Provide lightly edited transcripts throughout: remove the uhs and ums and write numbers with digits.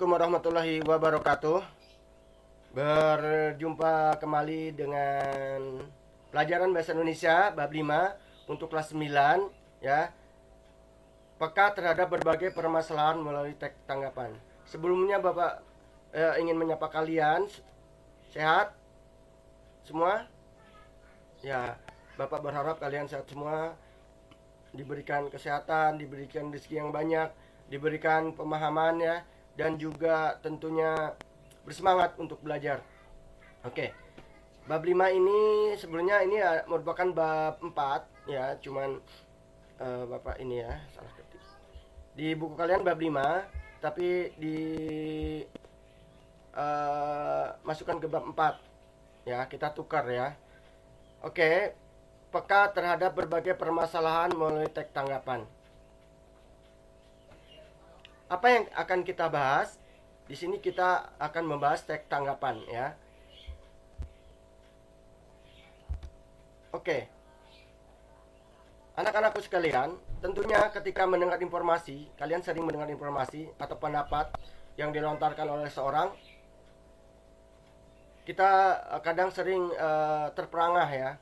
Assalamualaikum warahmatullahi wabarakatuh. Berjumpa kembali dengan pelajaran bahasa Indonesia bab 5 untuk kelas 9 ya. Peka terhadap berbagai permasalahan melalui teks tanggapan. Sebelumnya Bapak ingin menyapa kalian. Sehat semua? Ya, Bapak berharap kalian sehat semua, diberikan kesehatan, diberikan rezeki yang banyak, diberikan pemahaman ya, dan juga tentunya bersemangat untuk belajar. Oke. Bab 5 ini sebelumnya ini merupakan bab 4 ya, cuman Bapak ini ya salah ketik. Di buku kalian bab 5, tapi di masukkan ke bab 4. Ya, kita tukar ya. Oke. Peka terhadap berbagai permasalahan melalui teks tanggapan. Apa yang akan kita bahas? Di sini kita akan membahas teks tanggapan ya. Oke. Anak-anakku sekalian, tentunya ketika mendengar informasi, kalian sering mendengar informasi atau pendapat yang dilontarkan oleh seorang. Kita kadang sering terperangah ya.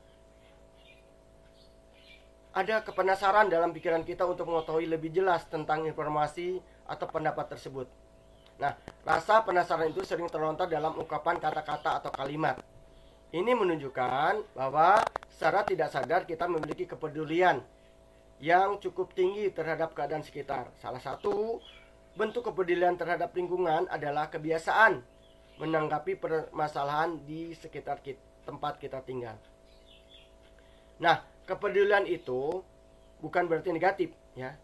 Ada kepenasaran dalam pikiran kita untuk mengetahui lebih jelas tentang informasi atau pendapat tersebut. Nah, rasa penasaran itu sering terlontar dalam ungkapan kata-kata atau kalimat. Ini menunjukkan bahwa secara tidak sadar kita memiliki kepedulian yang cukup tinggi terhadap keadaan sekitar. Salah satu bentuk kepedulian terhadap lingkungan adalah kebiasaan menanggapi permasalahan di sekitar tempat kita tinggal. Nah, kepedulian itu bukan berarti negatif ya.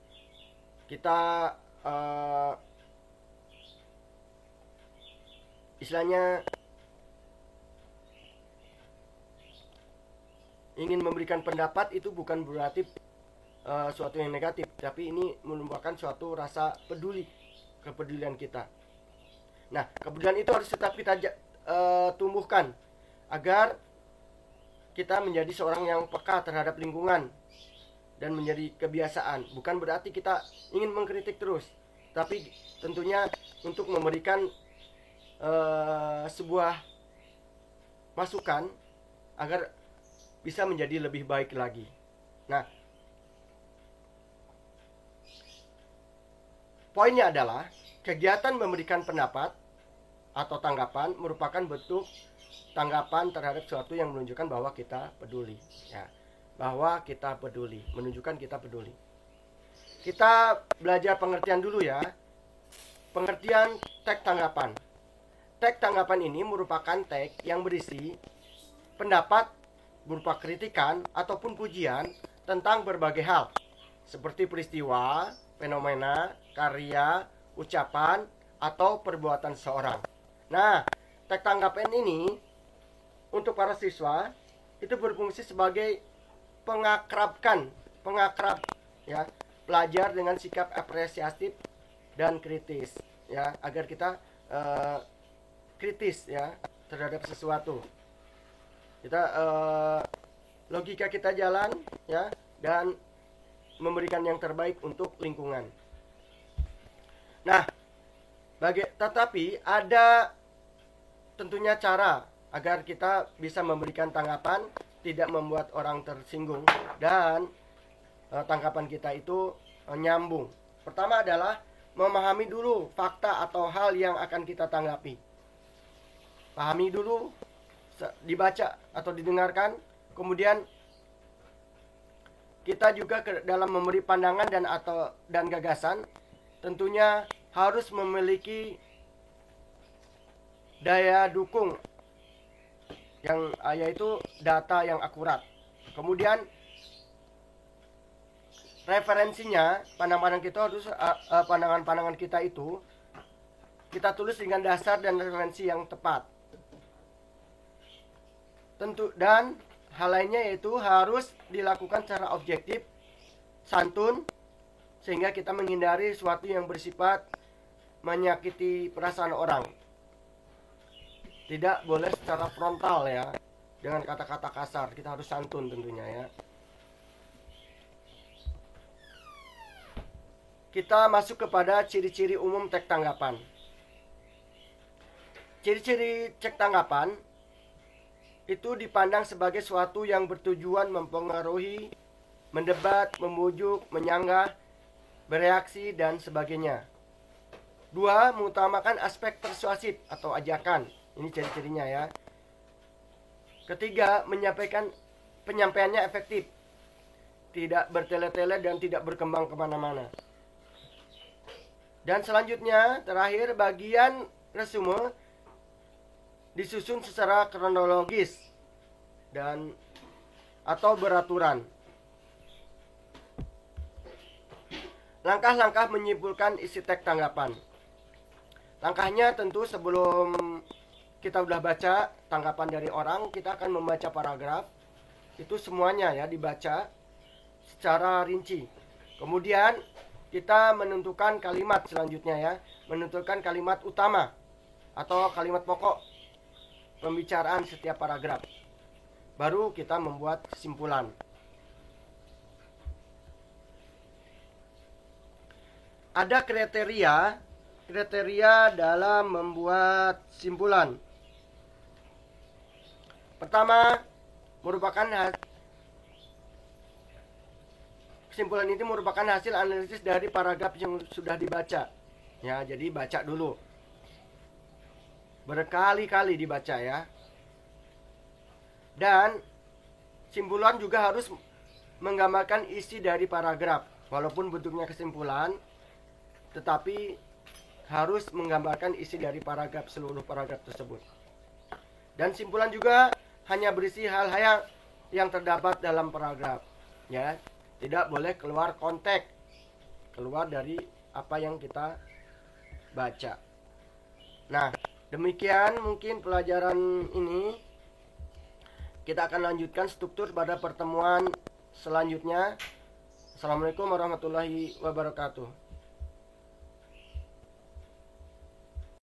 Kita istilahnya ingin memberikan pendapat itu bukan berarti suatu yang negatif, tapi ini merupakan suatu rasa peduli, kepedulian kita. Nah, kepedulian itu harus tetap kita tumbuhkan agar kita menjadi seorang yang peka terhadap lingkungan dan menjadi kebiasaan. Bukan berarti kita ingin mengkritik terus, tapi tentunya untuk memberikan sebuah masukan agar bisa menjadi lebih baik lagi. Nah, poinnya adalah kegiatan memberikan pendapat atau tanggapan merupakan bentuk tanggapan terhadap sesuatu yang menunjukkan bahwa kita peduli ya. Bahwa kita peduli, menunjukkan kita peduli. Kita belajar pengertian dulu ya. Pengertian teks tanggapan. Teks tanggapan ini merupakan teks yang berisi pendapat berupa kritikan ataupun pujian tentang berbagai hal, seperti peristiwa, fenomena, karya, ucapan, atau perbuatan seseorang. Nah, teks tanggapan ini untuk para siswa itu berfungsi sebagai pengakrab ya, pelajar dengan sikap apresiatif dan kritis ya, agar kita kritis ya terhadap sesuatu. Kita logika kita jalan ya, dan memberikan yang terbaik untuk lingkungan. Nah, tetapi ada tentunya cara agar kita bisa memberikan tanggapan tidak membuat orang tersinggung dan tanggapan kita itu nyambung. Pertama adalah memahami dulu fakta atau hal yang akan kita tanggapi. Pahami dulu, dibaca atau didengarkan, kemudian kita juga dalam memberi pandangan dan gagasan tentunya harus memiliki daya dukung yang yaitu data yang akurat. Kemudian referensinya, pandangan-pandangan kita itu kita tulis dengan dasar dan referensi yang tepat. Tentu, dan hal lainnya yaitu harus dilakukan secara objektif, santun, sehingga kita menghindari sesuatu yang bersifat menyakiti perasaan orang. Tidak boleh secara frontal ya, dengan kata-kata kasar. Kita harus santun tentunya ya. Kita masuk kepada ciri-ciri umum teks tanggapan. Ciri-ciri cek tanggapan itu dipandang sebagai suatu yang bertujuan mempengaruhi, mendebat, memujuk, menyanggah, bereaksi, dan sebagainya. 2. Mengutamakan aspek persuasif atau ajakan. Ini ciri-cirinya ya. Ketiga, penyampaiannya efektif, tidak bertele-tele dan tidak berkembang kemana-mana. Dan selanjutnya, terakhir, bagian resume disusun secara kronologis dan atau beraturan. Langkah-langkah menyimpulkan isi teks tanggapan. Langkahnya tentu sebelum kita udah baca tanggapan dari orang, kita akan membaca paragraf. Itu semuanya ya dibaca secara rinci. Kemudian kita menentukan kalimat selanjutnya ya, menentukan kalimat utama atau kalimat pokok pembicaraan setiap paragraf. Baru kita membuat kesimpulan. Ada kriteria dalam membuat simpulan. Pertama, kesimpulan ini merupakan hasil analisis dari paragraf yang sudah dibaca. Ya, jadi baca dulu. Berkali-kali dibaca ya. Dan simpulan juga harus menggambarkan isi dari paragraf. Walaupun bentuknya kesimpulan, tetapi harus menggambarkan isi dari seluruh paragraf tersebut. Dan simpulan juga hanya berisi hal-hal yang terdapat dalam paragraf, ya. Tidak boleh keluar konteks, keluar dari apa yang kita baca. Nah, demikian mungkin pelajaran ini. Kita akan lanjutkan struktur pada pertemuan selanjutnya. Assalamualaikum warahmatullahi wabarakatuh.